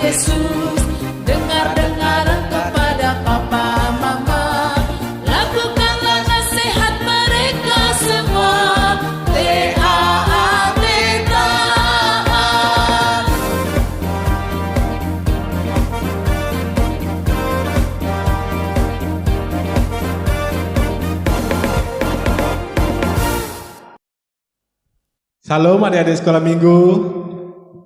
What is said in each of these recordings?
Yesus. Dengar-dengar kepada papa mama, lakukanlah nasihat mereka semua. Taat, taat. Salam adik-adik sekolah minggu.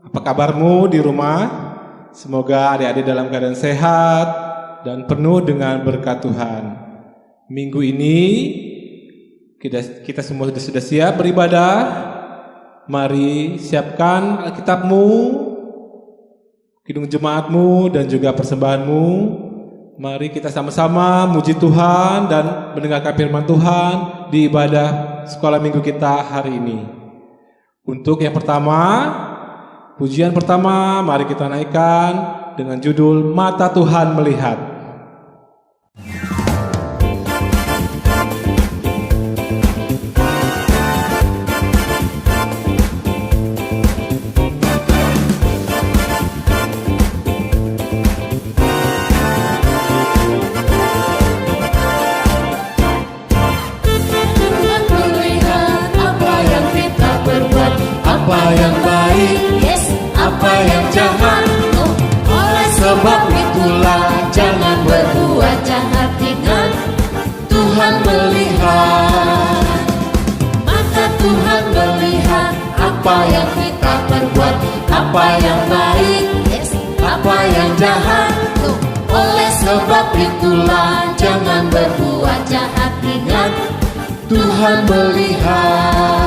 Apa kabarmu di rumah? Semoga adik-adik dalam keadaan sehat dan penuh dengan berkat Tuhan. Minggu ini kita semua sudah siap beribadah. Mari siapkan Alkitabmu, kidung jemaatmu, dan juga persembahanmu. Mari kita sama-sama muji Tuhan dan mendengarkan firman Tuhan di ibadah sekolah minggu kita hari ini. Untuk yang pertama, pujian pertama, mari kita naikkan dengan judul Mata Tuhan Melihat. Apa yang baik, apa yang jahat, oleh sebab itulah jangan berbuat jahat. Ingat, Tuhan melihat. Mata Tuhan melihat apa yang kita perbuat, apa yang baik, apa yang jahat. Oleh sebab itulah jangan berbuat jahat. Ingat, Tuhan melihat.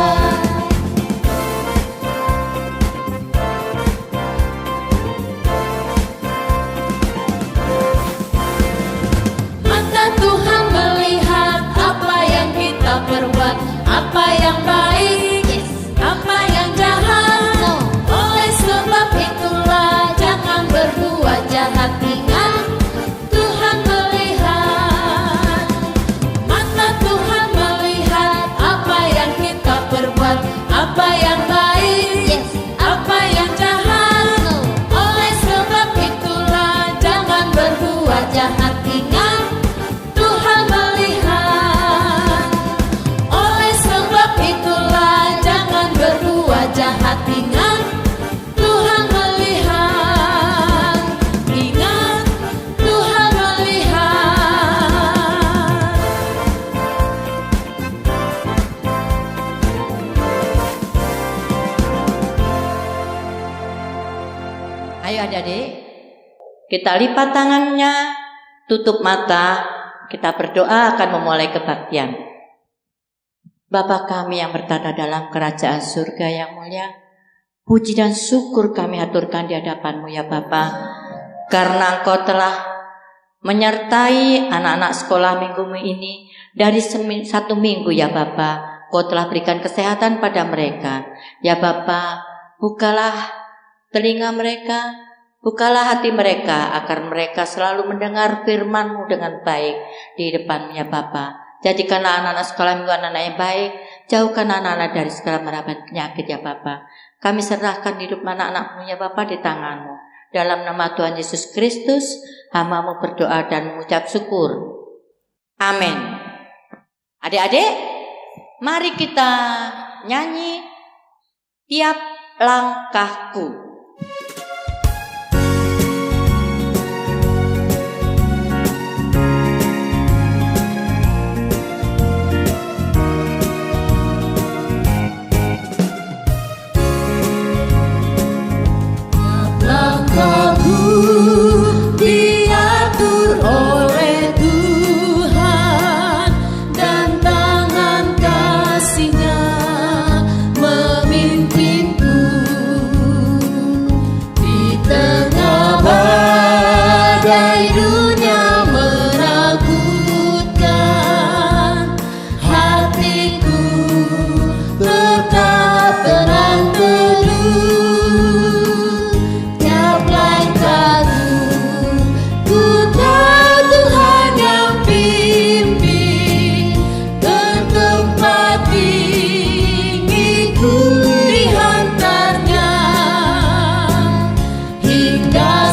Tuhan melihat apa yang kita perbuat, apa yang baik, apa yang jahat. Oleh sebab itulah jangan berbuat jahat. Ingat, Tuhan melihat. Mata Tuhan melihat apa yang kita perbuat, apa yang baik, apa yang jahat. Oleh sebab itulah jangan berbuat jahat. Ingat, Tuhan melihat. Oleh sebab itulah jangan berbuat jahat. Ingat, Tuhan melihat. Ingat, Tuhan melihat. Ayo adik-adik, kita lipat tangannya, tutup mata. Kita berdoa akan memulai kebaktian. Bapa kami yang berada dalam kerajaan surga yang mulia, puji dan syukur kami aturkan di hadapan-Mu ya Bapa, karena Engkau telah menyertai anak-anak sekolah minggu ini dari satu minggu ya Bapa. Engkau telah berikan kesehatan pada mereka. Ya Bapa, bukalah telinga mereka, bukalah hati mereka agar mereka selalu mendengar firman-Mu dengan baik di depan-Mu ya Bapa. Jadikanlah anak-anak sekolah minggu anak-anak yang baik, jauhkan anak-anak dari segala merabat penyakit ya Bapa. Kami serahkan hidup anak-anak-Mu ya Bapa di tangan-Mu. Dalam nama Tuhan Yesus Kristus, hamba-Mu berdoa dan mengucap syukur. Amin. Adik-adik, mari kita nyanyi Tiap Langkahku. Diatur oleh Tuhan dan tangan kasih-Nya memimpinku di tengah badai dunia menakutkan. Hatiku tetap tenang teduh. Hingga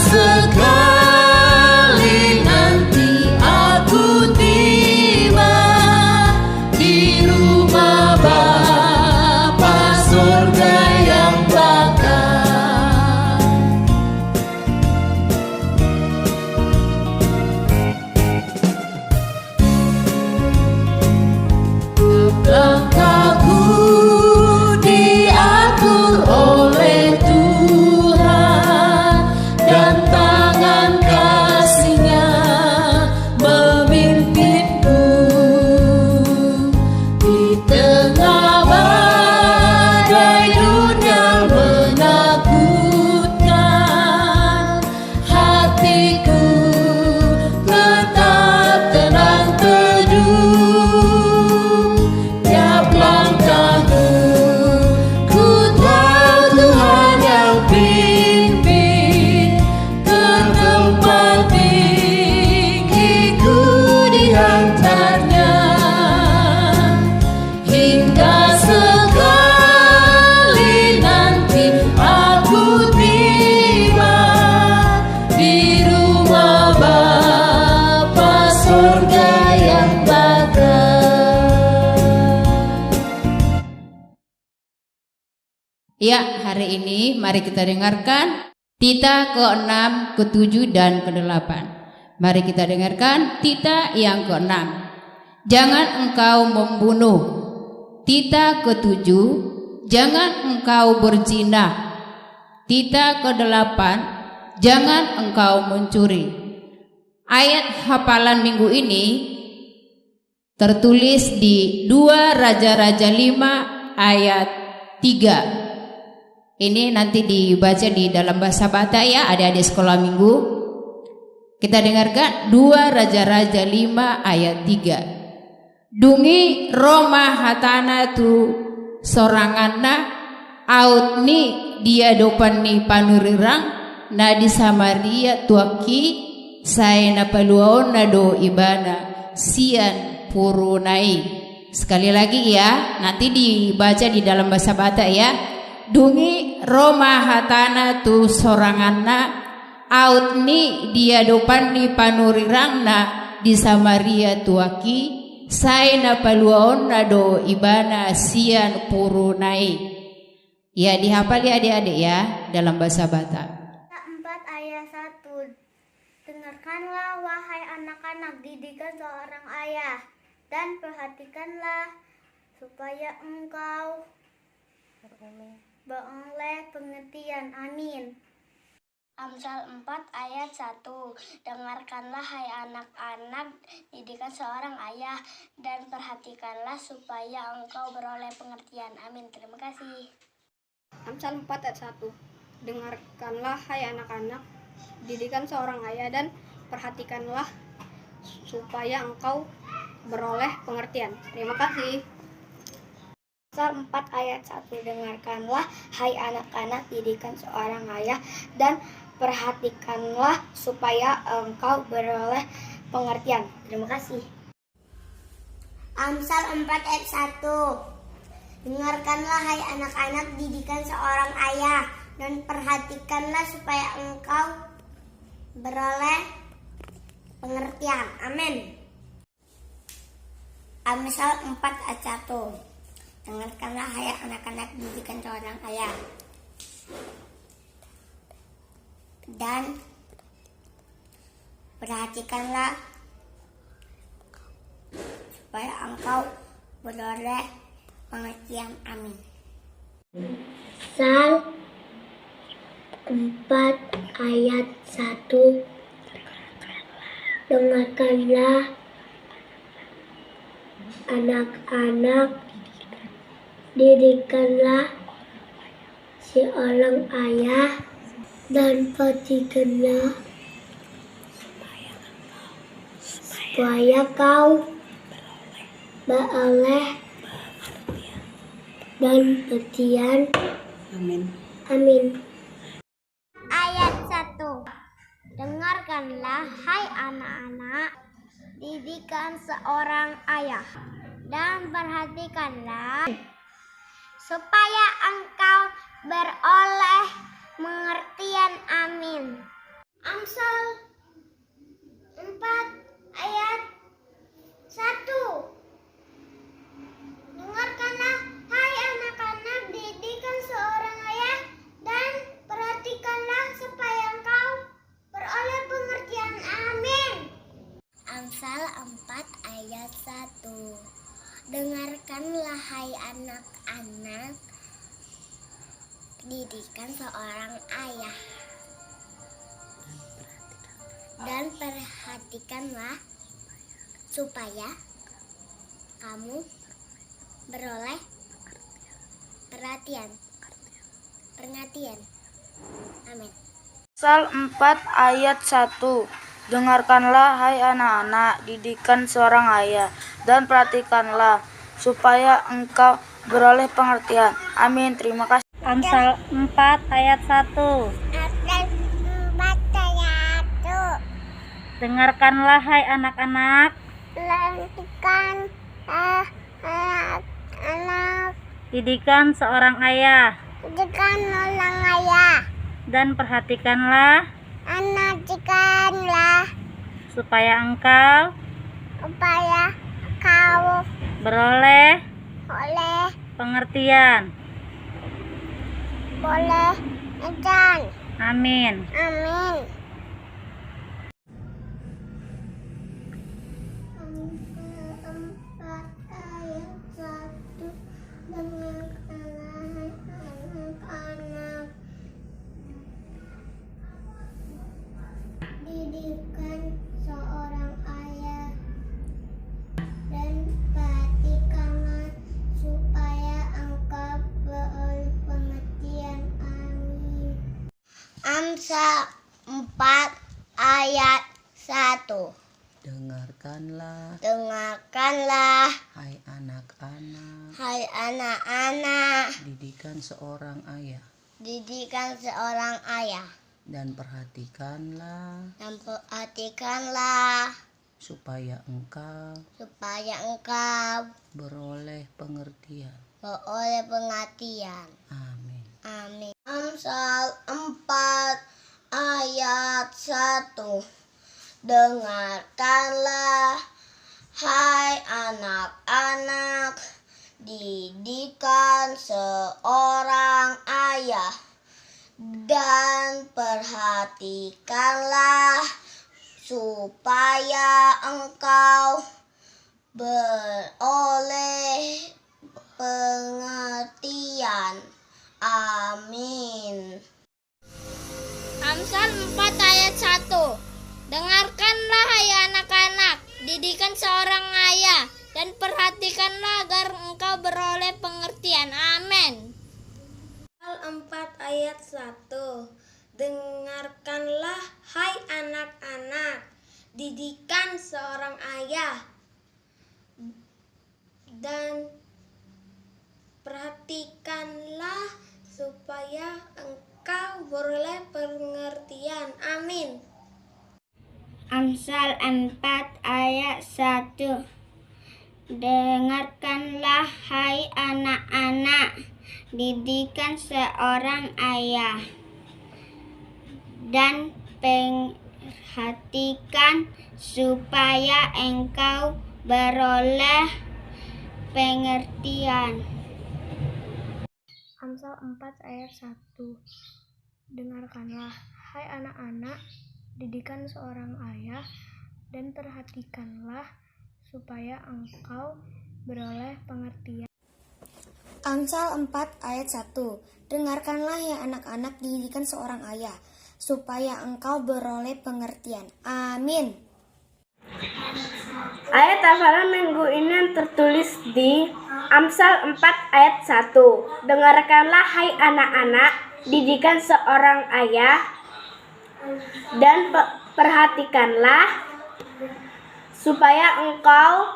Ya, hari ini mari kita dengarkan Tita ke-6, ke-7, dan ke-8. Mari kita dengarkan Tita yang ke-6. Jangan engkau membunuh. Tita ke-7. Jangan engkau berzina. Tita ke-8. Jangan engkau mencuri. Ayat hafalan minggu ini tertulis di 2 Raja-Raja 5 ayat 3. Ini nanti dibaca di dalam bahasa Batak ya, adik-adik sekolah minggu. Kita dengarkan 2 Raja-Raja 5 ayat 3. Dungi Roma hatana tu soranganna aut ni dia dopan ni panurirang na di Samaria tuaki saya na paluaon na do ibana sian purunai. Sekali lagi ya, nanti dibaca di dalam bahasa Batak ya. Dungi Roma hatana tu soranganna aut ni dia dopan ni panurirangna di Samaria tuaki saya na paluaon na do ibana sian purunai. Ya, dihafal ya adik-adik ya dalam bahasa Batak. 4 ayat 1. Dengarkanlah wahai anak-anak didikan seorang ayah, dan perhatikanlah supaya engkau beroleh pengertian. Amin. Amsal 4 ayat 1. Dengarkanlah hai anak-anak didikan seorang ayah, dan perhatikanlah supaya engkau beroleh pengertian. Amin. Terima kasih. Amsal 4 ayat 1. Dengarkanlah hai anak-anak didikan seorang ayah, dan perhatikanlah supaya engkau beroleh pengertian. Terima kasih. Amsal 4 ayat 1. Dengarkanlah hai anak-anak didikan seorang ayah, dan perhatikanlah supaya engkau beroleh pengertian. Terima kasih. Amsal 4 ayat 1. Dengarkanlah hai anak-anak didikan seorang ayah, dan perhatikanlah supaya engkau beroleh pengertian. Amin. Amsal 4 ayat 1. Dengarkanlah hai anak-anak didikan seorang ayah, dan perhatikanlah supaya engkau beroleh pengertian. Amin. Amsal 4 ayat 1. Dengarkanlah anak-anak didikanlah seorang ayah, dan perhatikanlah supaya kau beroleh dan pengertian. Amin. Amin. Ayat 1. Dengarkanlah hai anak-anak didikan seorang ayah, dan perhatikanlah supaya engkau beroleh pengertian. Amin. Amsal 4 ayat 1. Dengarkanlah hai anak-anak didikan seorang ayah, dan perhatikanlah supaya engkau beroleh pengertian. Amin. Amsal 4 ayat 1. Dengarkanlah hai anak-anak didikan seorang ayah, dan perhatikanlah supaya kamu beroleh perhatian. Amin. Amsal 4 ayat 1. Dengarkanlah hai anak-anak didikan seorang ayah, dan perhatikanlah supaya engkau beroleh pengertian. Amin. Terima kasih. Amsal 4 ayat 1. Dengarkanlah hai anak-anak didikan seorang ayah, dan perhatikanlah supaya engkau beroleh pengertian. boleh makan. Amin. Amin. Didikan seorang ayah dan perhatikanlah supaya engkau beroleh pengertian. Amin. Amsal 4 ayat 1. Dengarkanlah, hai anak-anak, hai anak-anak, didikan seorang ayah, dan dan perhatikanlah supaya engkau beroleh pengertian. Amin. Amin. Amsal 4 ayat 1. Dengarkanlah, hai anak-anak, didikan seorang ayah, dan perhatikanlah supaya engkau beroleh pengertian. Amin. Amsal 4 ayat 1. Dengarkanlah hai anak-anak, didikan seorang ayah, dan perhatikanlah agar engkau beroleh pengertian. Amin. Amsal 4 ayat 1. Dengarkanlah hai anak-anak, didikan seorang ayah, dan perhatikanlah supaya engkau beroleh pengertian. Amin. Amsal 4 ayat 1. Dengarkanlah hai anak-anak, didikan seorang ayah, dan perhatikan supaya engkau beroleh pengertian. Amsal 4 ayat 1. Dengarkanlah hai anak-anak, didikan seorang ayah, dan perhatikanlah supaya engkau beroleh pengertian. Amsal 4 ayat 1. Dengarkanlah ya anak-anak, didikan seorang ayah, supaya engkau beroleh pengertian. Amin. Ayat hafalan minggu ini yang tertulis di Amsal 4 ayat 1. Dengarkanlah hai anak-anak, didikan seorang ayah, dan perhatikanlah supaya engkau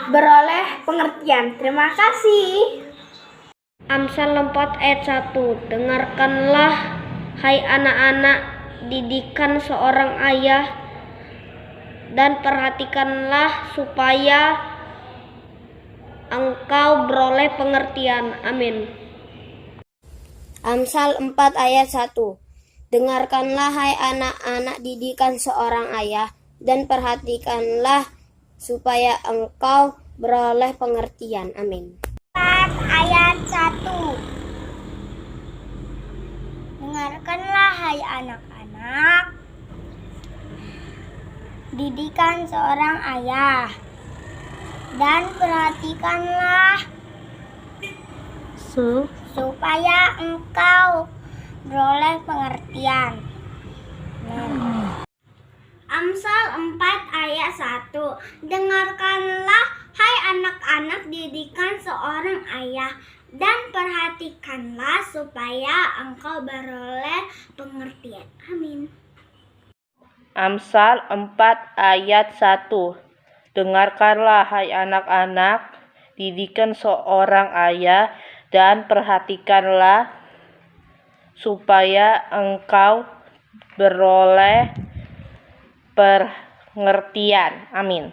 beroleh pengertian. Terima kasih. Amsal 4 ayat 1. Dengarkanlah hai anak-anak, didikan seorang ayah, dan perhatikanlah supaya engkau beroleh pengertian. Amin. Amsal 4 ayat 1. Dengarkanlah hai anak-anak, didikan seorang ayah, dan perhatikanlah supaya engkau beroleh pengertian. Amin. 4 ayat 1. Dengarkanlah hai anak-anak, didikan seorang ayah, dan perhatikanlah supaya engkau beroleh pengertian. Amsal 4 ayat 1. Dengarkanlah hai anak-anak, didikan seorang ayah, dan perhatikanlah supaya engkau beroleh pengertian. Amin. Amsal 4 ayat 1. Dengarkanlah hai anak-anak, didikan seorang ayah, dan perhatikanlah supaya engkau beroleh pengertian. Amin.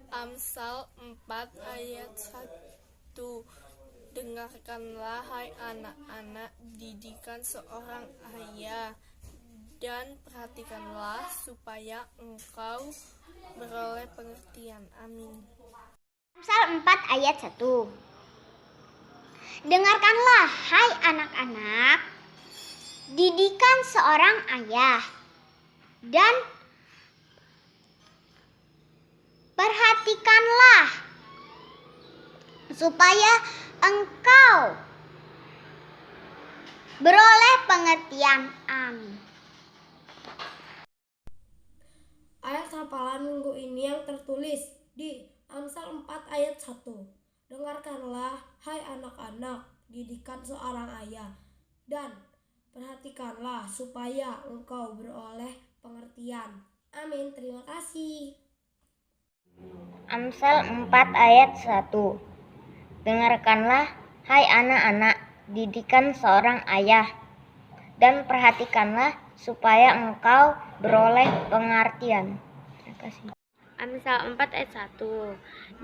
Amsal 4 ayat 1. Dengarkanlah hai anak-anak, didikan seorang ayah, dan perhatikanlah supaya engkau beroleh pengertian. Amin. Amsal 4 ayat 1. Dengarkanlah, hai anak-anak, didikan seorang ayah, dan perhatikanlah supaya engkau beroleh pengertian. Amin. Ayat hafalan minggu ini yang tertulis di Amsal 4 ayat 1. Dengarkanlah, hai anak-anak, didikan seorang ayah, dan perhatikanlah supaya engkau beroleh pengertian. Amin. Terima kasih. Amsal 4 ayat 1. Dengarkanlah, hai anak-anak, didikan seorang ayah, dan perhatikanlah supaya engkau beroleh pengertian. Terima kasih. Amsal 4 ayat 1.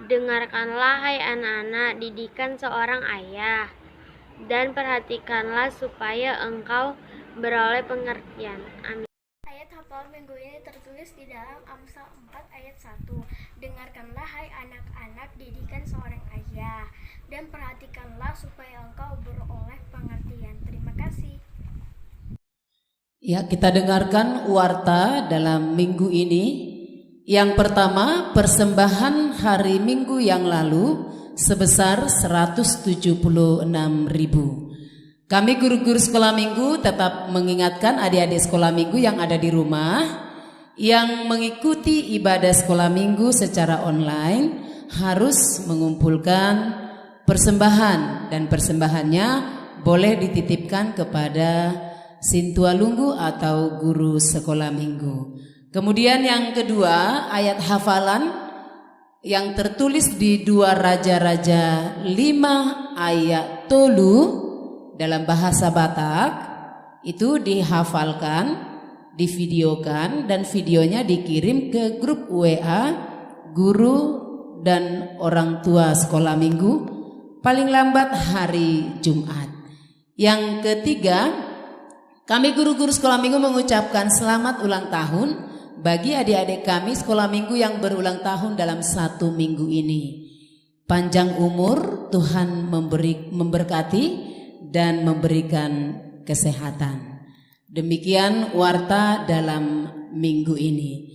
Dengarkanlah hai anak-anak, didikan seorang ayah, dan perhatikanlah supaya engkau beroleh pengertian. Amin. Ayat hafal minggu ini tertulis di dalam Amsal 4 ayat 1. Dengarkanlah hai anak-anak, didikan seorang ayah, dan perhatikanlah supaya engkau beroleh pengertian. Terima kasih. Ya, kita dengarkan warta dalam minggu ini. Yang pertama, persembahan hari Minggu yang lalu sebesar 176.000. Kami guru-guru sekolah minggu tetap mengingatkan adik-adik sekolah minggu yang ada di rumah yang mengikuti ibadah sekolah minggu secara online harus mengumpulkan persembahan, dan persembahannya boleh dititipkan kepada Sintualunggu atau guru sekolah minggu. Kemudian yang kedua, ayat hafalan yang tertulis di 2 Raja-Raja 5 ayat 3 dalam bahasa Batak itu dihafalkan, divideokan, dan videonya dikirim ke grup WA guru dan orang tua sekolah minggu paling lambat hari Jumat. Yang ketiga, kami guru-guru sekolah minggu mengucapkan selamat ulang tahun bagi adik-adik kami sekolah minggu yang berulang tahun dalam 1 minggu ini. Panjang umur, Tuhan memberkati dan memberikan kesehatan. Demikian warta dalam minggu ini.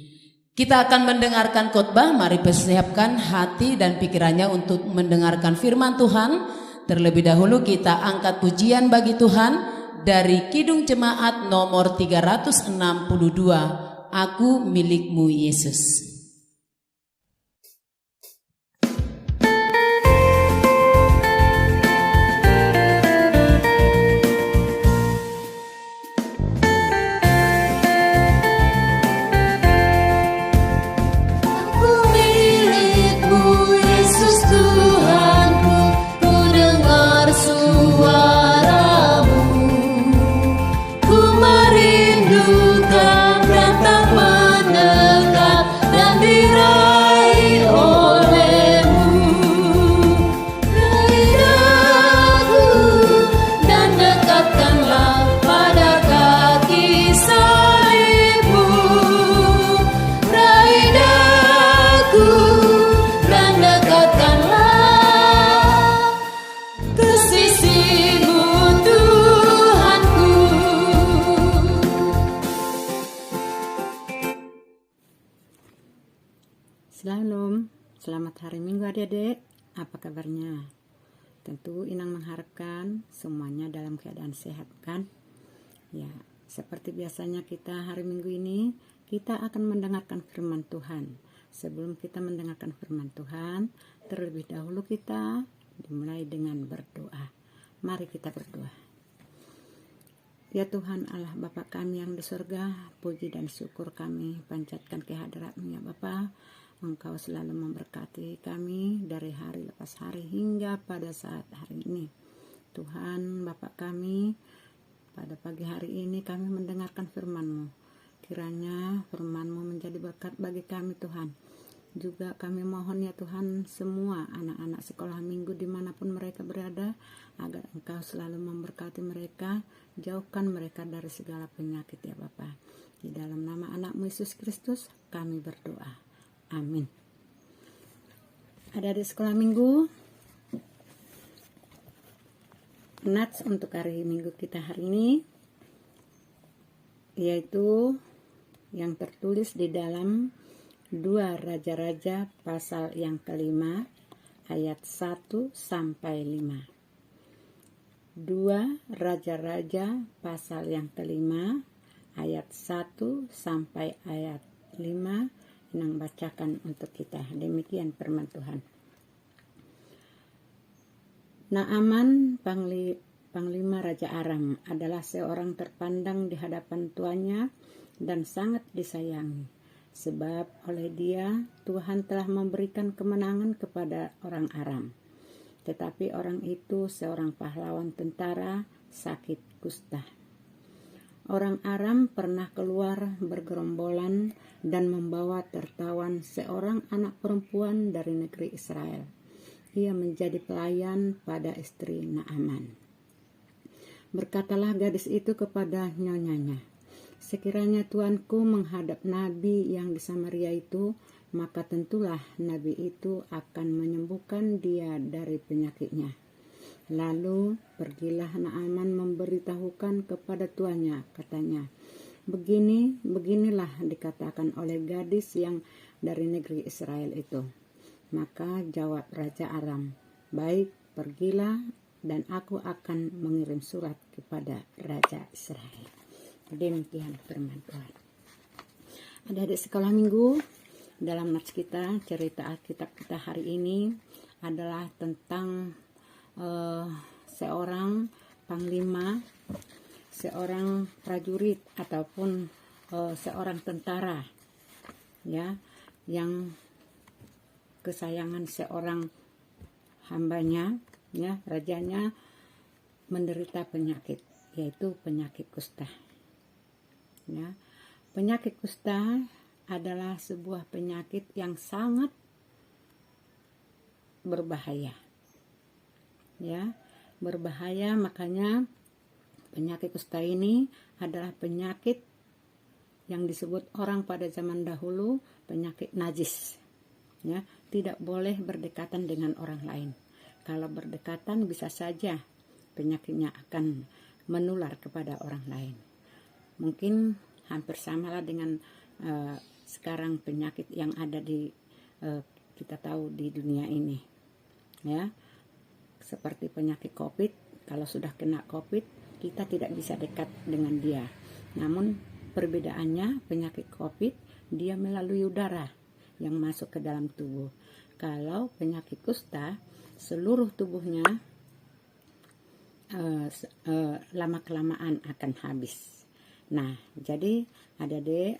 Kita akan mendengarkan khotbah. Mari persiapkan hati dan pikirannya untuk mendengarkan firman Tuhan. Terlebih dahulu kita angkat pujian bagi Tuhan dari Kidung Jemaat nomor 362. Aku milikmu Yesus. Aku milikmu Yesus Tuhanku, ku dengar suaramu, ku merindukan datang mendekat dan diraih olehmu. Raih daku dan dekatkanlah pada kaki salibmu. Raih daku dan dekatkanlah ke sisimu Tuhanku. Shalom, selamat hari Minggu adik-adik. Apa kabarnya? Tentu Inang mengharapkan semuanya dalam keadaan sehat kan? Ya, seperti biasanya kita hari Minggu ini kita akan mendengarkan firman Tuhan. Sebelum kita mendengarkan firman Tuhan, terlebih dahulu kita dimulai dengan berdoa. Mari kita berdoa. Ya Tuhan Allah Bapa kami yang di surga, puji dan syukur kami panjatkan kehadirat-Mu ya Bapa. Engkau selalu memberkati kami dari hari lepas hari hingga pada saat hari ini. Tuhan Bapa kami, pada pagi hari ini kami mendengarkan firman-Mu. Kiranya firman-Mu menjadi berkat bagi kami Tuhan. Juga kami mohon ya Tuhan, semua anak-anak sekolah minggu dimanapun mereka berada, agar Engkau selalu memberkati mereka, jauhkan mereka dari segala penyakit ya Bapa. Di dalam nama anak-Mu Yesus Kristus kami berdoa. Amin. Ada di sekolah minggu, nats untuk hari Minggu kita hari ini, yaitu yang tertulis di dalam 2 Raja-Raja pasal yang kelima ayat 1 sampai 5. 2 Raja-Raja pasal yang kelima ayat 1 sampai ayat 5. Inang bacakan untuk kita. Demikian firman Tuhan. Naaman Panglima Raja Aram adalah seorang terpandang di hadapan tuannya dan sangat disayangi, sebab oleh dia Tuhan telah memberikan kemenangan kepada orang Aram. Tetapi orang itu seorang pahlawan tentara sakit kusta. Orang Aram pernah keluar bergerombolan dan membawa tertawan seorang anak perempuan dari negeri Israel. Ia menjadi pelayan pada istri Naaman. Berkatalah gadis itu kepada nyonyanya, "Sekiranya tuanku menghadap nabi yang di Samaria itu, maka tentulah nabi itu akan menyembuhkan dia dari penyakitnya." Lalu pergilah Naaman memberitahukan kepada tuannya, katanya, beginilah dikatakan oleh gadis yang dari negeri Israel itu. Maka jawab Raja Aram, "Baik, pergilah dan aku akan mengirim surat kepada Raja Israel." Demikian firman Tuhan. Adik-adik sekolah minggu, dalam nats kita, cerita Alkitab kita hari ini adalah tentang seorang panglima, seorang prajurit ataupun seorang tentara, ya, yang kesayangan seorang hambanya, ya, rajanya menderita penyakit, yaitu penyakit kusta. Ya, penyakit kusta adalah sebuah penyakit yang sangat berbahaya. Ya, berbahaya, makanya penyakit kusta ini adalah penyakit yang disebut orang pada zaman dahulu penyakit najis. Ya, tidak boleh berdekatan dengan orang lain. Kalau berdekatan bisa saja penyakitnya akan menular kepada orang lain. Mungkin hampir samalah dengan sekarang penyakit yang ada di kita tahu di dunia ini. Ya, seperti penyakit COVID, kalau sudah kena COVID, kita tidak bisa dekat dengan dia. Namun perbedaannya penyakit COVID, dia melalui udara yang masuk ke dalam tubuh. Kalau penyakit kusta, seluruh tubuhnya lama-kelamaan akan habis. Nah, jadi adik-adik,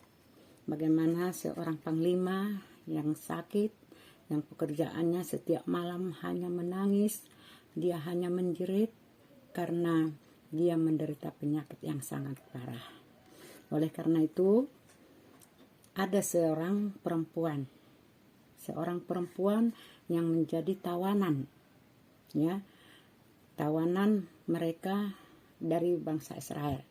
bagaimana seorang panglima yang sakit, yang pekerjaannya setiap malam hanya menangis, dia hanya menjerit karena dia menderita penyakit yang sangat parah. Oleh karena itu, ada seorang perempuan yang menjadi tawanan, ya, tawanan mereka dari bangsa Israel.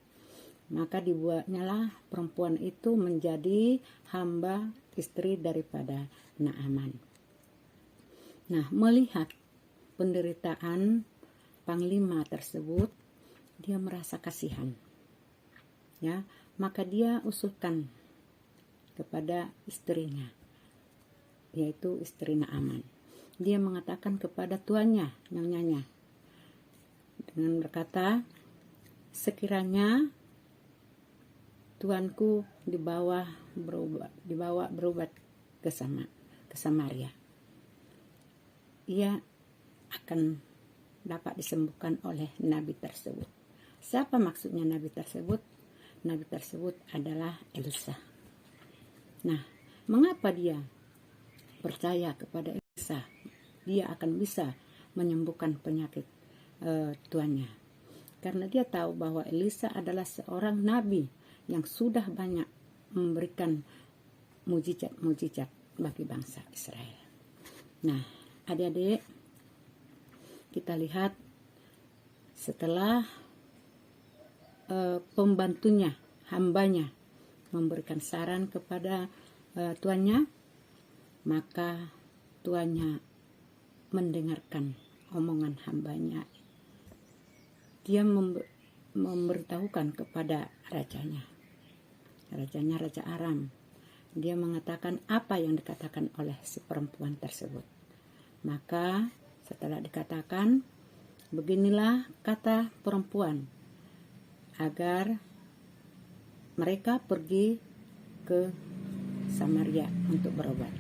Maka dibuatnyalah perempuan itu menjadi hamba istri daripada Naaman. Nah, melihat penderitaan panglima tersebut, dia merasa kasihan. Ya, maka dia usulkan kepada istrinya, yaitu istri Naaman. Dia mengatakan kepada tuannya, nyonyanya, dengan berkata, "Sekiranya tuanku dibawa berobat ke Samaria, ia akan dapat disembuhkan oleh nabi tersebut." Siapa maksudnya nabi tersebut? Nabi tersebut adalah Elisa. Nah, mengapa dia percaya kepada Elisa? Dia akan bisa menyembuhkan penyakit tuannya. Karena dia tahu bahwa Elisa adalah seorang nabi yang sudah banyak memberikan mujizat-mujizat bagi bangsa Israel. Nah, adik-adik, kita lihat setelah pembantunya, hambanya, memberikan saran kepada tuannya, maka tuannya mendengarkan omongan hambanya dia memberitahukan kepada rajanya, Raja Aram. Dia mengatakan apa yang dikatakan oleh si perempuan tersebut. Maka setelah dikatakan, beginilah kata perempuan, agar mereka pergi ke Samaria untuk berobat.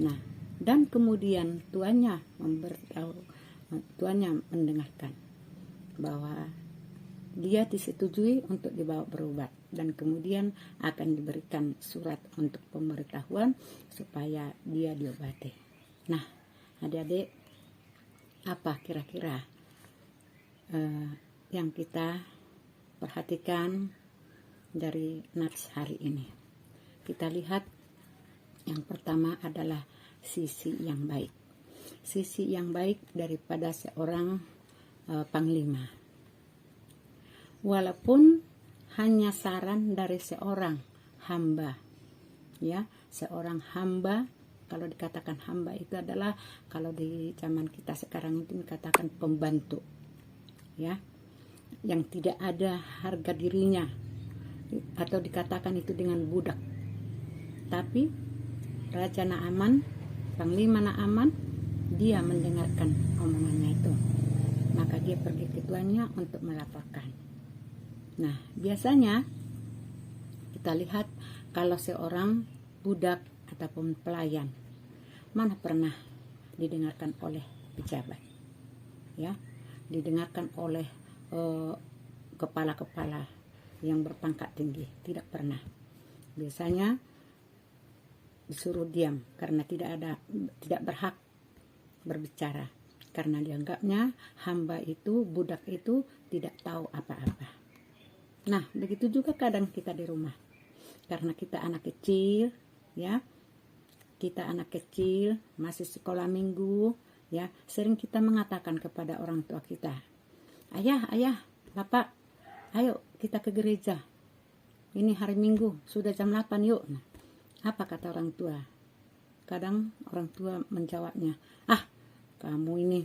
Nah, dan kemudian tuannya mendengarkan bahwa dia disetujui untuk dibawa berobat, dan kemudian akan diberikan surat untuk pemberitahuan supaya dia diobati. Nah, adik-adik, apa kira-kira yang kita perhatikan dari nats hari ini? Kita lihat yang pertama adalah sisi yang baik. Sisi yang baik daripada seorang panglima. Walaupun hanya saran dari seorang hamba, ya, seorang hamba. Kalau dikatakan hamba itu adalah, kalau di zaman kita sekarang itu dikatakan pembantu, ya, yang tidak ada harga dirinya, atau dikatakan itu dengan budak. Tapi Raja Naaman, Panglima Naaman, dia mendengarkan omongannya itu, maka dia pergi ke tuannya untuk melaporkan. Nah, biasanya kita lihat kalau seorang budak ataupun pelayan, mana pernah didengarkan oleh pejabat, ya, didengarkan oleh kepala-kepala yang berpangkat tinggi, tidak pernah. Biasanya disuruh diam karena tidak berhak berbicara, karena dianggapnya hamba itu, budak itu tidak tahu apa-apa. Nah, begitu juga kadang kita di rumah, karena kita anak kecil, ya, kita anak kecil masih sekolah minggu, ya, sering kita mengatakan kepada orang tua kita, ayah, bapak, ayo kita ke gereja, ini hari Minggu, sudah jam 8 yuk. Nah, apa kata orang tua? Kadang orang tua menjawabnya, kamu ini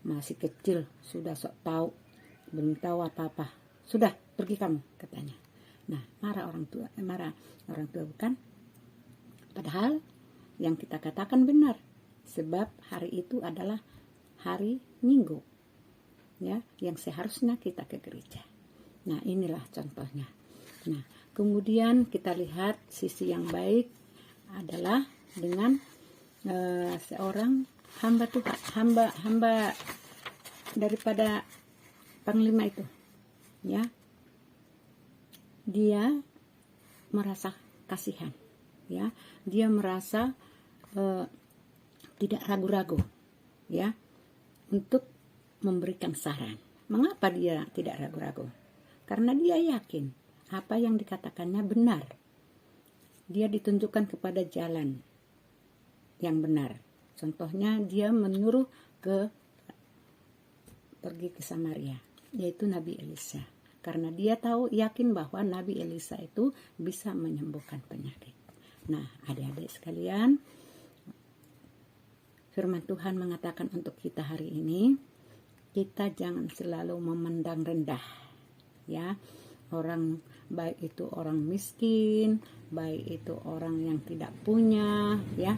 masih kecil, sudah sok tahu, belum tahu apa-apa, sudah pergi kamu, katanya. Nah, marah orang tua bukan? Padahal yang kita katakan benar, sebab hari itu adalah hari Minggu, ya, yang seharusnya kita ke gereja. Nah, inilah contohnya. Nah, kemudian kita lihat sisi yang baik adalah dengan seorang hamba Tuhan, hamba daripada panglima itu, ya, dia merasa kasihan, ya, dia merasa tidak ragu-ragu, ya, untuk memberikan saran. Mengapa dia tidak ragu-ragu? Karena dia yakin apa yang dikatakannya benar. Dia ditunjukkan kepada jalan yang benar. Contohnya dia menyuruh pergi ke Samaria, yaitu Nabi Elisa. Karena dia yakin bahwa Nabi Elisa itu bisa menyembuhkan penyakit. Nah, adik-adik sekalian, firman Tuhan mengatakan untuk kita hari ini, kita jangan selalu memandang rendah, ya, orang, baik itu orang miskin, baik itu orang yang tidak punya, ya,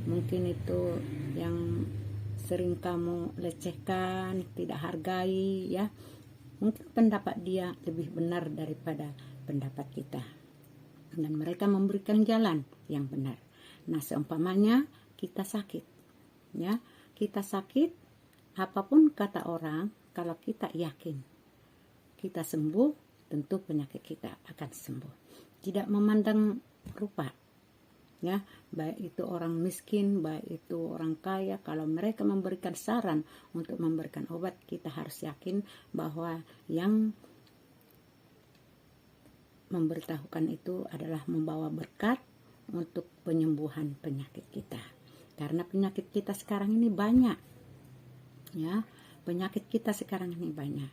mungkin itu yang sering kamu lecehkan, tidak hargai, ya, mungkin pendapat dia lebih benar daripada pendapat kita, dan mereka memberikan jalan yang benar. Nah, seumpamanya kita sakit, ya, kita sakit, apapun kata orang, kalau kita yakin kita sembuh, tentu penyakit kita akan sembuh. Tidak memandang rupa, ya, baik itu orang miskin, baik itu orang kaya, kalau mereka memberikan saran untuk memberikan obat, kita harus yakin bahwa yang memberitahukan itu adalah membawa berkat untuk penyembuhan penyakit kita. Karena penyakit kita sekarang ini banyak, ya, penyakit kita sekarang ini banyak,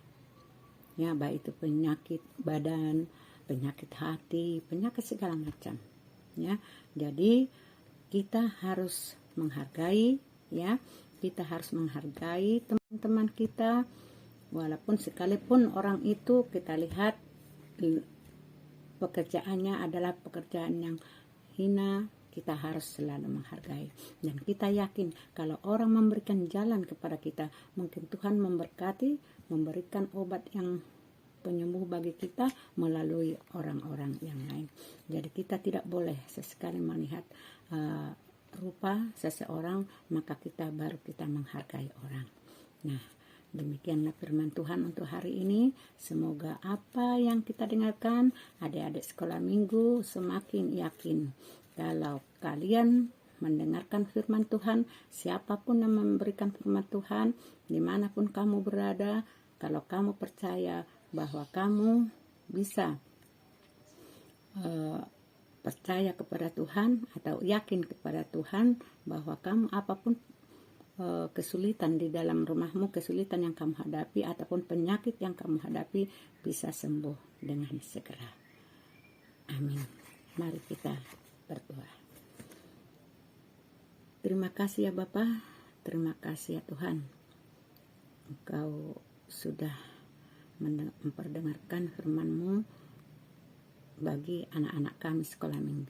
ya, baik itu penyakit badan, penyakit hati, penyakit segala macam, ya. Jadi kita harus menghargai, ya, kita harus menghargai teman-teman kita, Walaupun sekalipun orang itu kita lihat pekerjaannya adalah pekerjaan yang hina, kita harus selalu menghargai. Dan kita yakin kalau orang memberikan jalan kepada kita, mungkin Tuhan memberkati, memberikan obat yang penyembuh bagi kita melalui orang-orang yang lain. Jadi kita tidak boleh sesekali melihat rupa seseorang, maka kita baru kita menghargai orang. Nah, demikianlah firman Tuhan untuk hari ini. Semoga apa yang kita dengarkan, adik-adik sekolah minggu semakin yakin kalau kalian mendengarkan firman Tuhan, siapapun yang memberikan firman Tuhan, dimanapun kamu berada, kalau kamu percaya bahwa kamu bisa percaya kepada Tuhan atau yakin kepada Tuhan bahwa kamu apapun kesulitan di dalam rumahmu, kesulitan yang kamu hadapi ataupun penyakit yang kamu hadapi bisa sembuh dengan segera. Amin. Mari kita berdoa. Terima kasih ya Bapa, terima kasih ya Tuhan. Engkau sudah memperdengarkan firman-Mu bagi anak-anak kami sekolah minggu.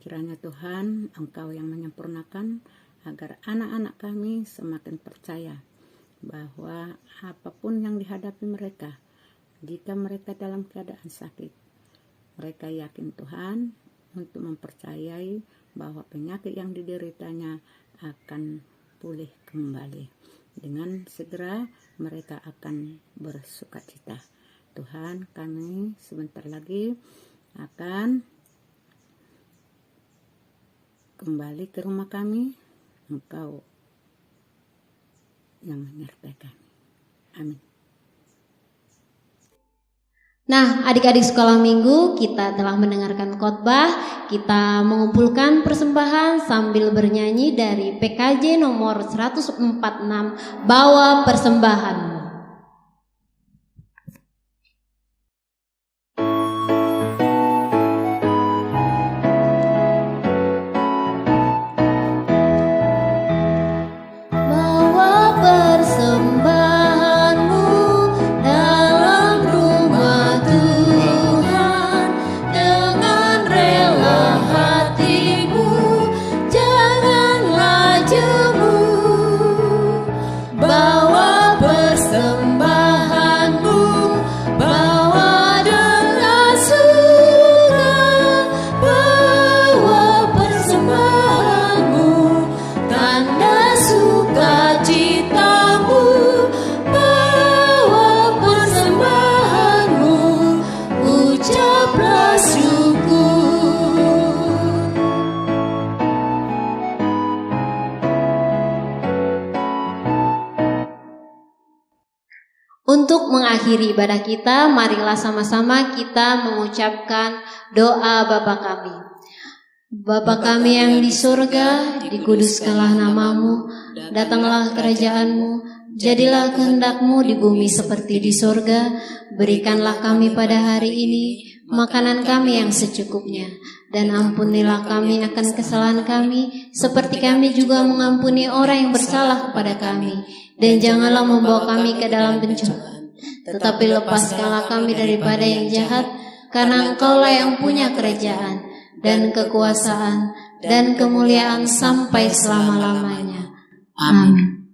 Kiranya Tuhan, Engkau yang menyempurnakan agar anak-anak kami semakin percaya bahwa apapun yang dihadapi mereka, jika mereka dalam keadaan sakit, mereka yakin Tuhan untuk mempercayai bahwa penyakit yang dideritanya akan pulih kembali. Dengan segera mereka akan bersukacita. Tuhan, kami sebentar lagi akan kembali ke rumah kami. Engkau yang menyertai kami. Amin. Nah, adik-adik sekolah minggu, kita telah mendengarkan khotbah, kita mengumpulkan persembahan sambil bernyanyi dari PKJ nomor 146, Bawa Persembahanmu. Untuk mengakhiri ibadah kita, marilah sama-sama kita mengucapkan doa Bapa kami. Bapa kami yang di surga, dikuduskanlah namamu, datanglah kerajaanmu, jadilah kehendak-Mu di bumi seperti di surga. Berikanlah kami pada hari ini makanan kami yang secukupnya, dan ampunilah kami akan kesalahan kami, seperti kami juga mengampuni orang yang bersalah kepada kami. Dan janganlah membawa kami ke dalam pencobaan, tetapi lepaskanlah kami daripada yang jahat, karena Engkaulah yang punya kerajaan, dan kekuasaan, dan kemuliaan sampai selama-lamanya. Amin.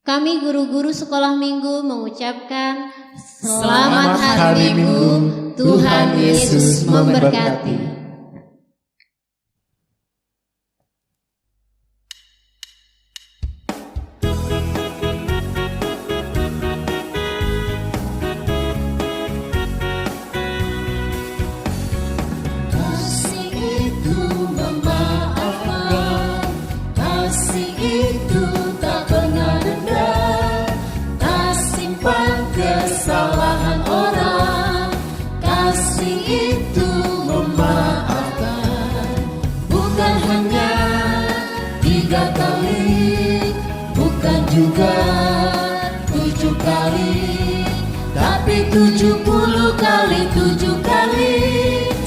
Kami guru-guru sekolah minggu mengucapkan selamat hari Minggu, Tuhan Yesus memberkati. Bukan juga 7 kali, tapi 70 kali 7 kali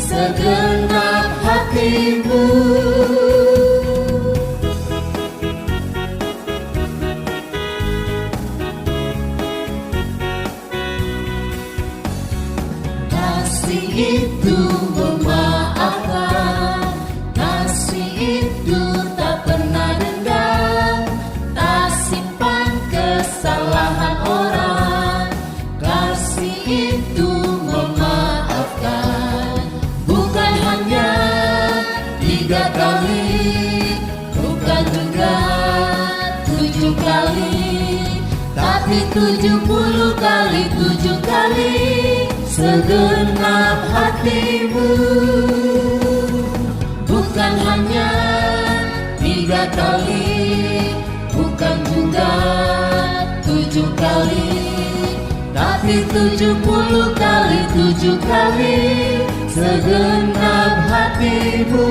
segenap hatimu. Kasih itu memaafkan, kasih itu tak pernah dendam, tak simpan kesalahan orang. Kasih itu memaafkan, bukan hanya 3 kali, bukan juga 7 kali, tapi 70 kali 7 kali segenap hatimu. Bukan hanya 3 kali, bukan juga 7 kali, tapi 70 kali 7 kali segenap hatimu.